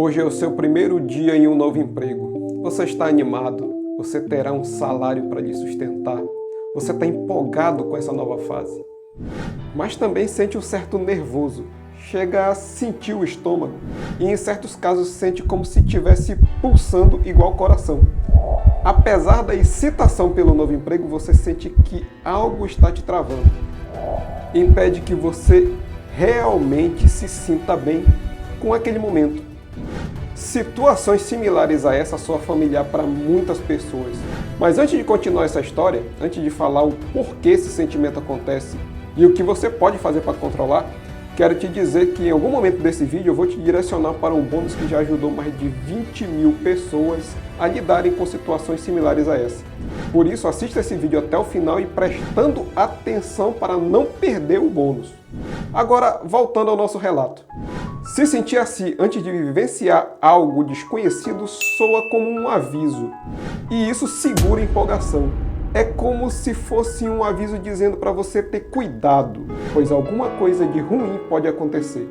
Hoje é o seu primeiro dia em um novo emprego. Você está animado, você terá um salário para lhe sustentar. Você está empolgado com essa nova fase. Mas também sente um certo nervoso. Chega a sentir o estômago e em certos casos sente como se estivesse pulsando igual o coração. Apesar da excitação pelo novo emprego, você sente que algo está te travando. Impede que você realmente se sinta bem com aquele momento. Situações similares a essa são familiar para muitas pessoas. Mas antes de continuar essa história, antes de falar o porquê esse sentimento acontece e o que você pode fazer para controlar, quero te dizer que em algum momento desse vídeo eu vou te direcionar para um bônus que já ajudou mais de 20 mil pessoas a lidarem com situações similares a essa. Por isso, assista esse vídeo até o final e prestando atenção para não perder o bônus. Agora, voltando ao nosso relato. Se sentir assim antes de vivenciar algo desconhecido soa como um aviso, e isso segura a empolgação. É como se fosse um aviso dizendo para você ter cuidado, pois alguma coisa de ruim pode acontecer.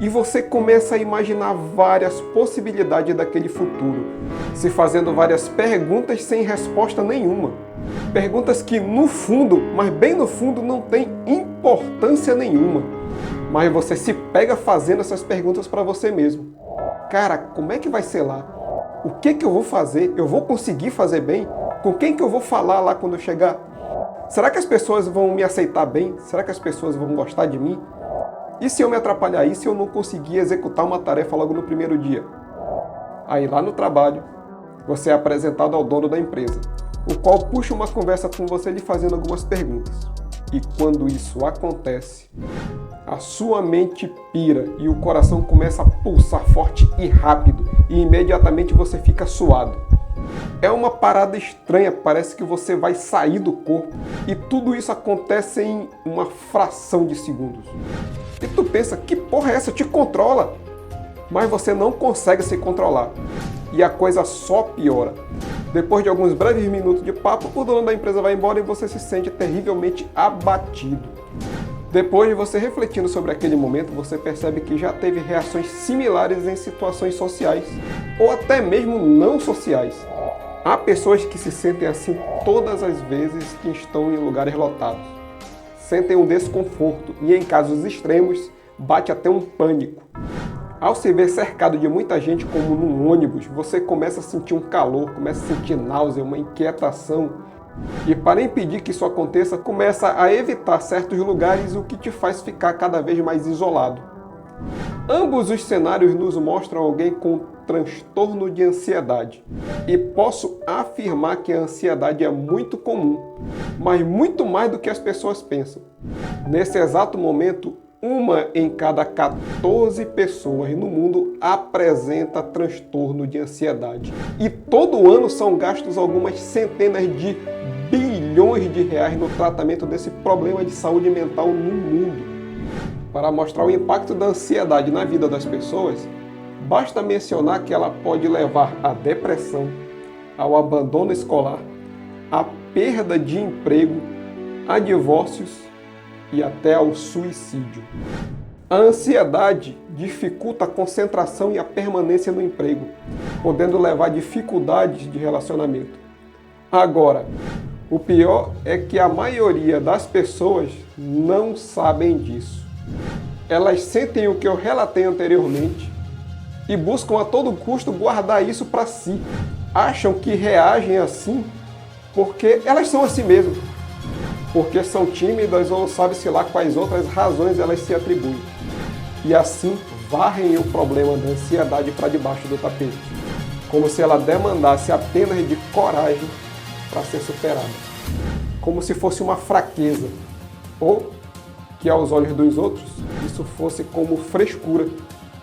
E você começa a imaginar várias possibilidades daquele futuro, se fazendo várias perguntas sem resposta nenhuma. Perguntas que no fundo, mas bem no fundo, não têm importância nenhuma. Mas você se pega fazendo essas perguntas para você mesmo. Cara, como é que vai ser lá? O que eu vou fazer? Eu vou conseguir fazer bem? Com quem que eu vou falar lá quando eu chegar? Será que as pessoas vão me aceitar bem? Será que as pessoas vão gostar de mim? E se eu me atrapalhar? E se eu não conseguir executar uma tarefa logo no primeiro dia? Aí lá no trabalho, você é apresentado ao dono da empresa, o qual puxa uma conversa com você lhe fazendo algumas perguntas. E quando isso acontece, a sua mente pira e o coração começa a pulsar forte e rápido e imediatamente você fica suado. É uma parada estranha, parece que você vai sair do corpo e tudo isso acontece em uma fração de segundos. E tu pensa, que porra é essa? Te controla! Mas você não consegue se controlar e a coisa só piora. Depois de alguns breves minutos de papo, o dono da empresa vai embora e você se sente terrivelmente abatido. Depois de você refletindo sobre aquele momento, você percebe que já teve reações similares em situações sociais, ou até mesmo não sociais. Há pessoas que se sentem assim todas as vezes que estão em lugares lotados. Sentem um desconforto e, em casos extremos, bate até um pânico. Ao se ver cercado de muita gente como num ônibus, você começa a sentir um calor, começa a sentir náusea, uma inquietação. E para impedir que isso aconteça, começa a evitar certos lugares, o que te faz ficar cada vez mais isolado. Ambos os cenários nos mostram alguém com transtorno de ansiedade. E posso afirmar que a ansiedade é muito comum, mas muito mais do que as pessoas pensam. Nesse exato momento, 1 em cada 14 pessoas no mundo apresenta transtorno de ansiedade. E todo ano são gastos algumas centenas de bilhões de reais no tratamento desse problema de saúde mental no mundo. Para mostrar o impacto da ansiedade na vida das pessoas, basta mencionar que ela pode levar à depressão, ao abandono escolar, à perda de emprego, a divórcios e até ao suicídio. A ansiedade dificulta a concentração e a permanência no emprego, podendo levar a dificuldades de relacionamento. Agora, o pior é que a maioria das pessoas não sabem disso. Elas sentem o que eu relatei anteriormente e buscam a todo custo guardar isso para si. Acham que reagem assim porque elas são assim mesmo. Porque são tímidas ou sabe-se lá quais outras razões elas se atribuem. E assim varrem o problema da ansiedade para debaixo do tapete, como se ela demandasse apenas de coragem para ser superada. Como se fosse uma fraqueza, ou que aos olhos dos outros isso fosse como frescura,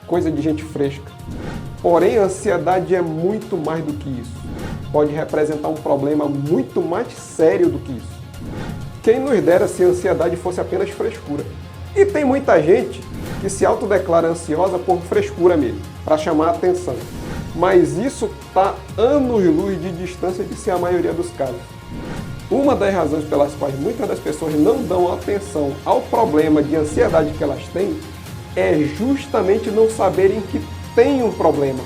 coisa de gente fresca. Porém, a ansiedade é muito mais do que isso. Pode representar um problema muito mais sério do que isso. Quem nos dera se a ansiedade fosse apenas frescura. E tem muita gente que se autodeclara ansiosa por frescura mesmo, para chamar a atenção. Mas isso está anos-luz de distância de ser a maioria dos casos. Uma das razões pelas quais muitas das pessoas não dão atenção ao problema de ansiedade que elas têm é justamente não saberem que têm um problema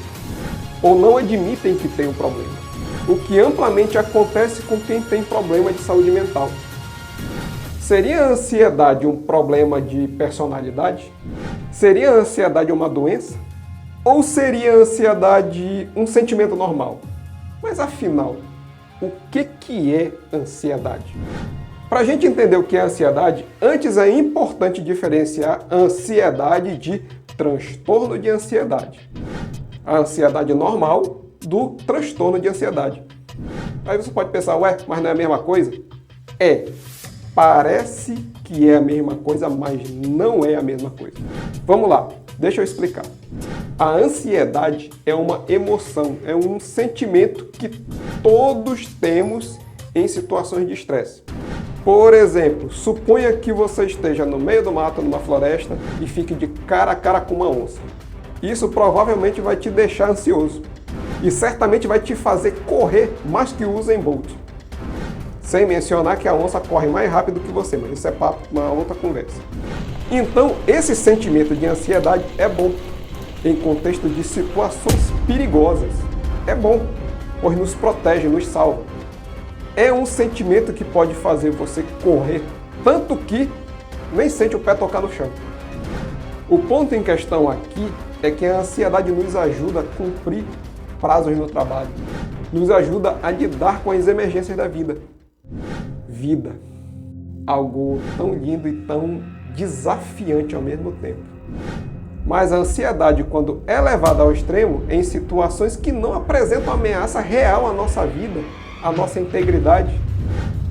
ou não admitem que tem um problema, o que amplamente acontece com quem tem problema de saúde mental. Seria a ansiedade um problema de personalidade? Seria a ansiedade uma doença? Ou seria a ansiedade um sentimento normal? Mas afinal, o que é ansiedade? Para a gente entender o que é ansiedade, antes é importante diferenciar ansiedade de transtorno de ansiedade. A ansiedade normal do transtorno de ansiedade. Aí você pode pensar, ué, mas não é a mesma coisa? É. Parece que é a mesma coisa, mas não é a mesma coisa. Vamos lá, deixa eu explicar. A ansiedade é uma emoção, é um sentimento que todos temos em situações de estresse. Por exemplo, suponha que você esteja no meio do mato, numa floresta, e fique de cara a cara com uma onça. Isso provavelmente vai te deixar ansioso e certamente vai te fazer correr mais que o Usain Bolt. Sem mencionar que a onça corre mais rápido que você, mas isso é papo, uma outra conversa. Então, esse sentimento de ansiedade é bom em contexto de situações perigosas. É bom, pois nos protege, nos salva. É um sentimento que pode fazer você correr tanto que nem sente o pé tocar no chão. O ponto em questão aqui é que a ansiedade nos ajuda a cumprir prazos no trabalho, nos ajuda a lidar com as emergências da vida. Vida. Algo tão lindo e tão desafiante ao mesmo tempo. Mas a ansiedade, quando é levada ao extremo, em situações que não apresentam ameaça real à nossa vida, à nossa integridade,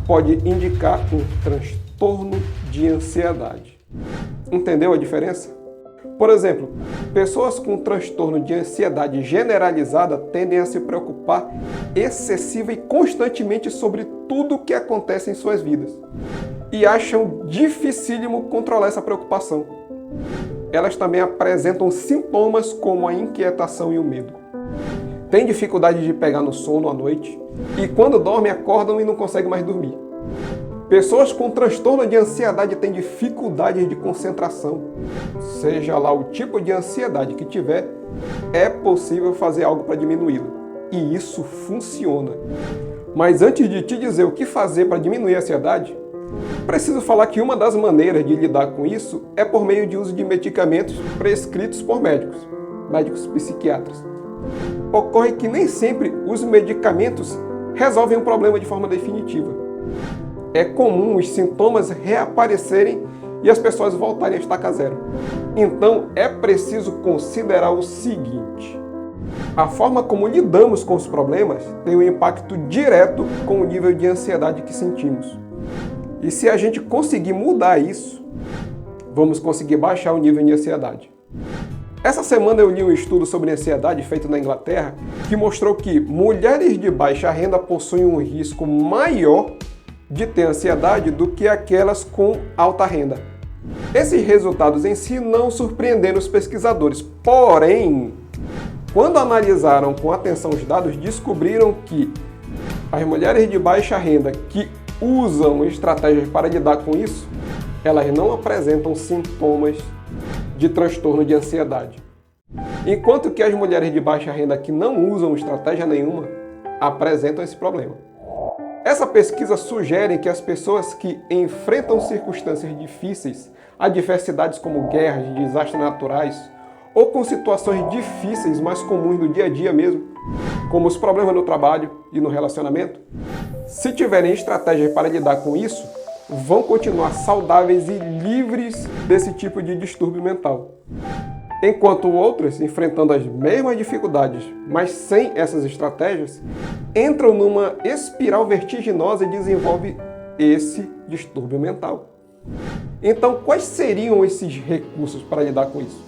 pode indicar um transtorno de ansiedade. Entendeu a diferença? Por exemplo, pessoas com transtorno de ansiedade generalizada tendem a se preocupar excessiva e constantemente sobre tudo o que acontece em suas vidas e acham dificílimo controlar essa preocupação. Elas também apresentam sintomas como a inquietação e o medo. Têm dificuldade de pegar no sono à noite e quando dormem acordam e não conseguem mais dormir. Pessoas com transtorno de ansiedade têm dificuldades de concentração. Seja lá o tipo de ansiedade que tiver, é possível fazer algo para diminuí-la. E isso funciona. Mas antes de te dizer o que fazer para diminuir a ansiedade, preciso falar que uma das maneiras de lidar com isso é por meio de uso de medicamentos prescritos por médicos psiquiatras. Ocorre que nem sempre os medicamentos resolvem o problema de forma definitiva. É comum os sintomas reaparecerem e as pessoas voltarem a estaca zero. Então é preciso considerar o seguinte: a forma como lidamos com os problemas tem um impacto direto com o nível de ansiedade que sentimos. E se a gente conseguir mudar isso, vamos conseguir baixar o nível de ansiedade. Essa semana eu li um estudo sobre ansiedade feito na Inglaterra que mostrou que mulheres de baixa renda possuem um risco maior de ter ansiedade do que aquelas com alta renda. Esses resultados em si não surpreenderam os pesquisadores, porém, quando analisaram com atenção os dados, descobriram que as mulheres de baixa renda que usam estratégias para lidar com isso, elas não apresentam sintomas de transtorno de ansiedade. Enquanto que as mulheres de baixa renda que não usam estratégia nenhuma apresentam esse problema. Essa pesquisa sugere que as pessoas que enfrentam circunstâncias difíceis, adversidades como guerras, desastres naturais, ou com situações difíceis mais comuns do dia a dia mesmo, como os problemas no trabalho e no relacionamento, se tiverem estratégias para lidar com isso, vão continuar saudáveis e livres desse tipo de distúrbio mental. Enquanto outras, enfrentando as mesmas dificuldades, mas sem essas estratégias, entram numa espiral vertiginosa e desenvolvem esse distúrbio mental. Então, quais seriam esses recursos para lidar com isso?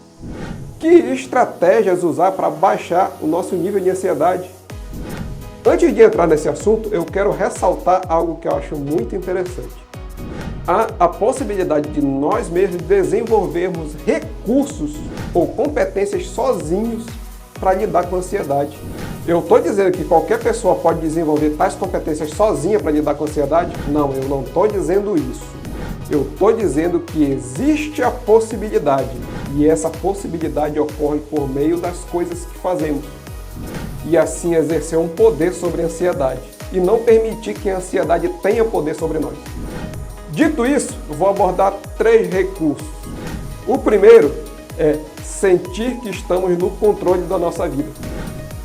Que estratégias usar para baixar o nosso nível de ansiedade? Antes de entrar nesse assunto, eu quero ressaltar algo que eu acho muito interessante. Há a possibilidade de nós mesmos desenvolvermos recursos ou competências sozinhos para lidar com a ansiedade. Eu estou dizendo que qualquer pessoa pode desenvolver tais competências sozinha para lidar com a ansiedade? Não, eu não estou dizendo isso. Eu estou dizendo que existe a possibilidade E essa possibilidade ocorre por meio das coisas que fazemos. E assim exercer um poder sobre a ansiedade. E não permitir que a ansiedade tenha poder sobre nós. Dito isso, eu vou abordar 3 recursos. O primeiro é sentir que estamos no controle da nossa vida.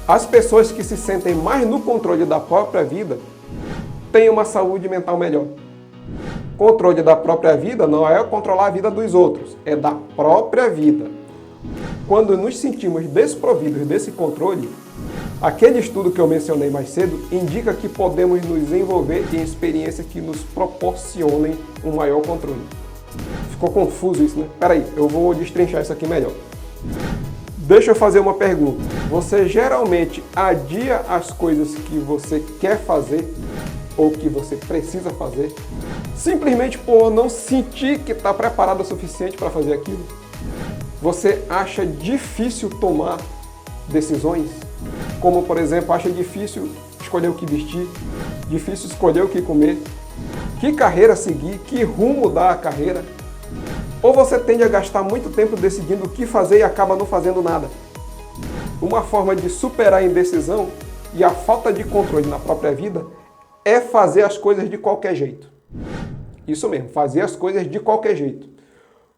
As pessoas que se sentem mais no controle da própria vida têm uma saúde mental melhor. Controle da própria vida não é controlar a vida dos outros, é da própria vida. Quando nos sentimos desprovidos desse controle, aquele estudo que eu mencionei mais cedo indica que podemos nos envolver em experiências que nos proporcionem um maior controle. Ficou confuso isso, né? Peraí, eu vou destrinchar isso aqui melhor. Deixa eu fazer uma pergunta. Você geralmente adia as coisas que você quer fazer ou que você precisa fazer simplesmente por não sentir que está preparado o suficiente para fazer aquilo? Você acha difícil tomar decisões? Como, por exemplo, acha difícil escolher o que vestir, difícil escolher o que comer, que carreira seguir, que rumo dar à carreira? Ou você tende a gastar muito tempo decidindo o que fazer e acaba não fazendo nada? Uma forma de superar a indecisão e a falta de controle na própria vida é fazer as coisas de qualquer jeito. Isso mesmo, fazer as coisas de qualquer jeito.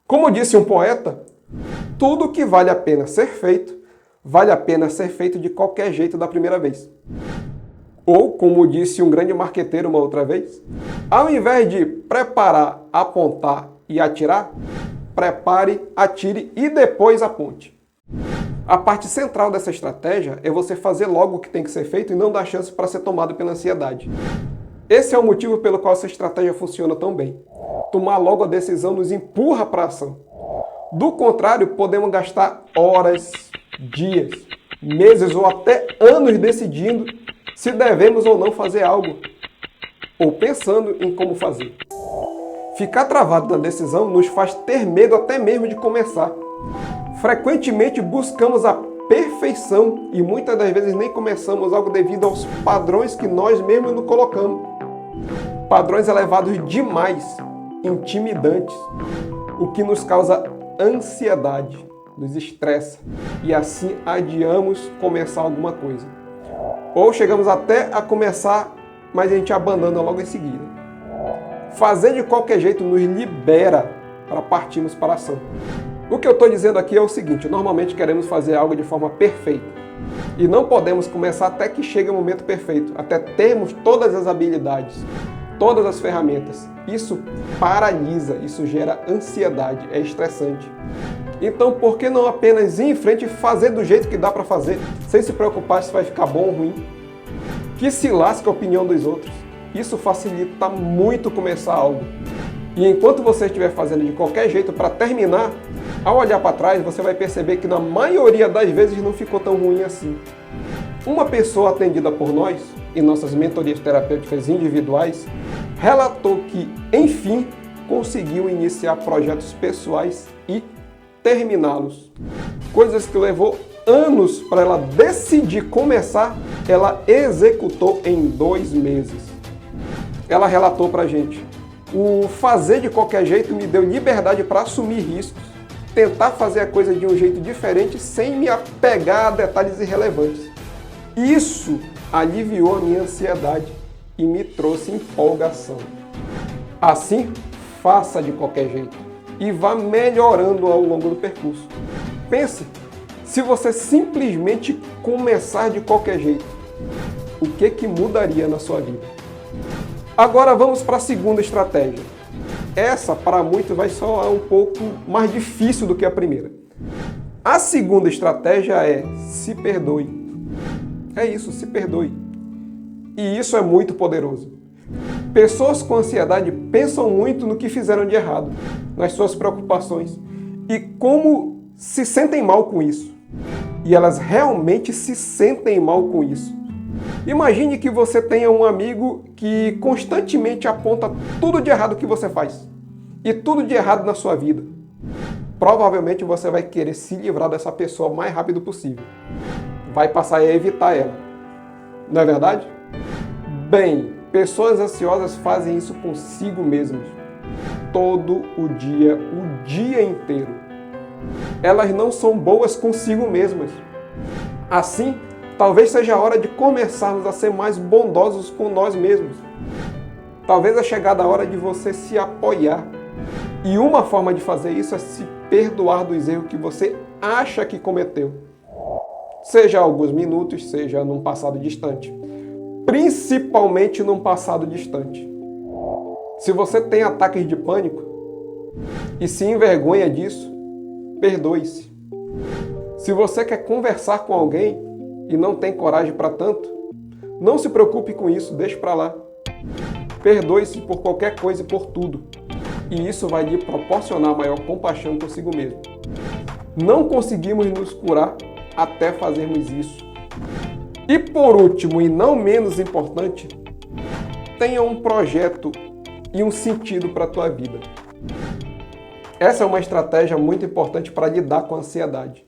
Como disse um poeta, tudo que vale a pena ser feito, vale a pena ser feito de qualquer jeito da primeira vez. Ou, como disse um grande marqueteiro uma outra vez, ao invés de preparar, apontar e atirar, prepare, atire e depois aponte. A parte central dessa estratégia é você fazer logo o que tem que ser feito e não dar chance para ser tomado pela ansiedade. Esse é o motivo pelo qual essa estratégia funciona tão bem. Tomar logo a decisão nos empurra para a ação. Do contrário, podemos gastar horas, dias, meses ou até anos decidindo se devemos ou não fazer algo, ou pensando em como fazer. Ficar travado na decisão nos faz ter medo até mesmo de começar. Frequentemente buscamos a perfeição e muitas das vezes nem começamos algo devido aos padrões que nós mesmos nos colocamos. Padrões elevados demais, intimidantes, o que nos causa ansiedade, nos estressa e assim adiamos começar alguma coisa. Ou chegamos até a começar, mas a gente abandona logo em seguida. Fazer de qualquer jeito nos libera para partirmos para a ação. O que eu estou dizendo aqui é o seguinte, normalmente queremos fazer algo de forma perfeita. E não podemos começar até que chegue o momento perfeito, até termos todas as habilidades, todas as ferramentas. Isso paralisa, isso gera ansiedade, é estressante. Então, por que não apenas ir em frente e fazer do jeito que dá para fazer, sem se preocupar se vai ficar bom ou ruim? Que se lasque a opinião dos outros. Isso facilita muito começar algo. E enquanto você estiver fazendo de qualquer jeito para terminar, ao olhar para trás, você vai perceber que na maioria das vezes não ficou tão ruim assim. Uma pessoa atendida por nós, em nossas mentorias terapêuticas individuais, relatou que, enfim, conseguiu iniciar projetos pessoais e terminá-los. Coisas que levou anos para ela decidir começar, ela executou em 2 meses. Ela relatou para a gente: o fazer de qualquer jeito me deu liberdade para assumir riscos, tentar fazer a coisa de um jeito diferente sem me apegar a detalhes irrelevantes. Isso aliviou a minha ansiedade e me trouxe empolgação. Assim, faça de qualquer jeito e vá melhorando ao longo do percurso. Pense, se você simplesmente começar de qualquer jeito, o que mudaria na sua vida? Agora vamos para a segunda estratégia. Essa, para muitos, vai soar um pouco mais difícil do que a primeira. A segunda estratégia é se perdoe. É isso, se perdoe. E isso é muito poderoso. Pessoas com ansiedade pensam muito no que fizeram de errado, nas suas preocupações e como se sentem mal com isso. E elas realmente se sentem mal com isso. Imagine que você tenha um amigo que constantemente aponta tudo de errado que você faz e tudo de errado na sua vida. Provavelmente você vai querer se livrar dessa pessoa o mais rápido possível. Vai passar a evitar ela. Não é verdade? Bem, pessoas ansiosas fazem isso consigo mesmas. Todo o dia inteiro. elas não são boas consigo mesmas. Assim, talvez seja a hora de começarmos a ser mais bondosos com nós mesmos. Talvez é chegada a hora de você se apoiar. E uma forma de fazer isso é se perdoar dos erros que você acha que cometeu. Seja há alguns minutos, seja num passado distante. Principalmente num passado distante. Se você tem ataques de pânico e se envergonha disso, perdoe-se. Se você quer conversar com alguém e não tem coragem para tanto, não se preocupe com isso, deixe para lá. Perdoe-se por qualquer coisa e por tudo. E isso vai lhe proporcionar maior compaixão consigo mesmo. Não conseguimos nos curar até fazermos isso. E por último, e não menos importante, tenha um projeto e um sentido para a tua vida. Essa é uma estratégia muito importante para lidar com a ansiedade.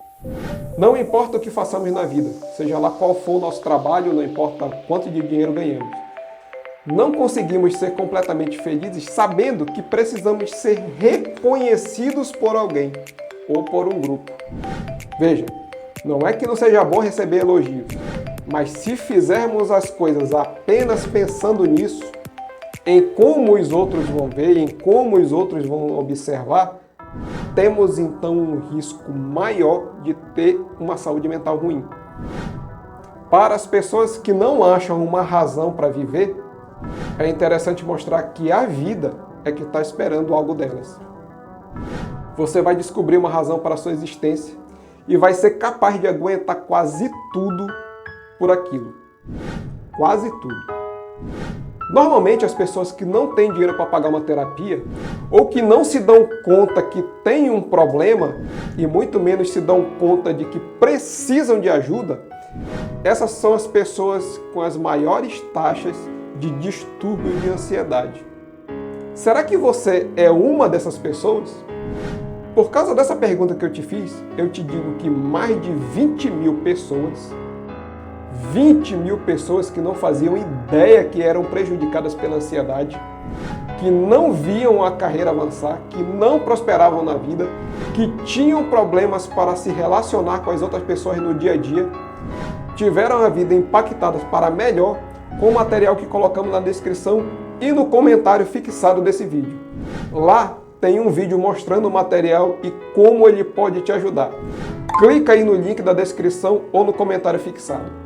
Não importa o que façamos na vida, seja lá qual for o nosso trabalho, não importa quanto de dinheiro ganhamos. Não conseguimos ser completamente felizes sabendo que precisamos ser reconhecidos por alguém ou por um grupo. Veja, não é que não seja bom receber elogios, mas se fizermos as coisas apenas pensando nisso, em como os outros vão ver, em como os outros vão observar, temos então um risco maior de ter uma saúde mental ruim. Para as pessoas que não acham uma razão para viver, é interessante mostrar que a vida é que está esperando algo delas. Você vai descobrir uma razão para a sua existência e vai ser capaz de aguentar quase tudo por aquilo. Quase tudo. Normalmente as pessoas que não têm dinheiro para pagar uma terapia ou que não se dão conta que têm um problema e muito menos se dão conta de que precisam de ajuda, essas são as pessoas com as maiores taxas de distúrbio de ansiedade. Será que você é uma dessas pessoas? Por causa dessa pergunta que eu te fiz, eu te digo que mais de 20 mil pessoas que não faziam ideia que eram prejudicadas pela ansiedade, que não viam a carreira avançar, que não prosperavam na vida, que tinham problemas para se relacionar com as outras pessoas no dia a dia, tiveram a vida impactada para melhor com o material que colocamos na descrição e no comentário fixado desse vídeo. Lá tem um vídeo mostrando o material e como ele pode te ajudar. Clica aí no link da descrição ou no comentário fixado.